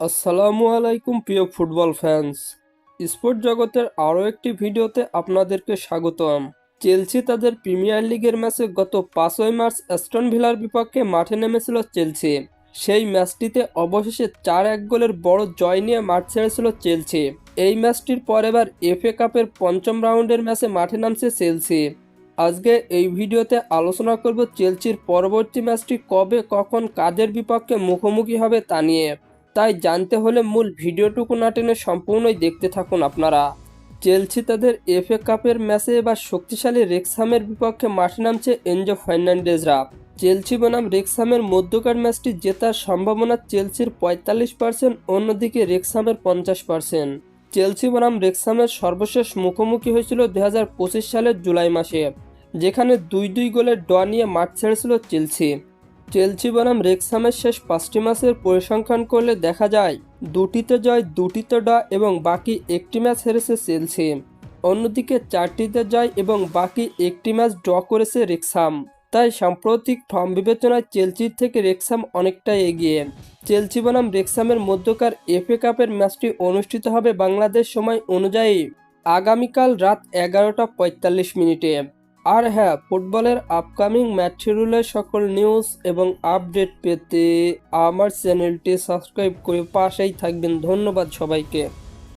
আসসালামু আলাইকুম প্রিয় ফুটবল ফ্যান্স। স্পোর্ট জগতের আরও একটি ভিডিওতে আপনাদেরকে স্বাগতম। চেলসি তাদের প্রিমিয়ার লিগের ম্যাচে গত 5ই মার্চ অ্যাস্টন ভিলার বিপক্ষে মাঠে নেমেছিল চেলসি। সেই ম্যাচটিতে অবশেষে 4-1 গোলের বড় জয় নিয়ে মাঠ ছেড়েছিল চেলসি। এই ম্যাচটির পর এবার এফএ কাপের পঞ্চম রাউন্ডের ম্যাচে মাঠে নামছে চেলসি। আজকে এই ভিডিওতে আলোচনা করব চেলসির পরবর্তী ম্যাচটি কবে, কখন, কাদের বিপক্ষে মুখোমুখি হবে তা নিয়ে। তাই জানতে হলে মূল ভিডিওটুকু না টেনে সম্পূর্ণই দেখতে থাকুন আপনারা। চেলসি তাদের এফএ কাপের ম্যাচে এবার শক্তিশালী রেক্সহামের বিপক্ষে মাঠে নামছে এনজো ফার্নান্ডেজরা। চেলসি বনাম রেক্সহামের মধ্যকার ম্যাচটি জেতার সম্ভাবনা চেলসির 45%, অন্যদিকে রেক্সহামের 50%। চেলসি বনাম রেক্সহামের সর্বশেষ মুখোমুখি হয়েছিল 2025 সালের জুলাই মাসে, যেখানে 2-2 গোলের ড্র নিয়ে মাঠ ছেড়েছিল চেলসি বনাম রেক্সহামের শেষ 5টি ম্যাচের পরিসংখ্যান করলে দেখা যায় 2টিতে জয়, 2টিতে ড্র এবং বাকি একটি ম্যাচ হেরেছে চেলসি। অন্যদিকে 4টিতে জয় এবং বাকি একটি ম্যাচ ড্র করেছে রেক্সহাম। তাই সাম্প্রতিক ফর্ম বিবেচনায় চেলসির থেকে রেক্সহাম অনেকটাই এগিয়ে। চেলসি বনাম রেক্সহামের মধ্যকার এফএ কাপের ম্যাচটি অনুষ্ঠিত হবে বাংলাদেশ সময় অনুযায়ী আগামীকাল রাত 11:45। আর হ্যাঁ, ফুটবলের আপকামিং ম্যাচ শিডিউলের সকল নিউজ এবং আপডেট পেতে আমার চ্যানেলটি সাবস্ক্রাইব করে পাশেই থাকবেন। ধন্যবাদ সবাইকে।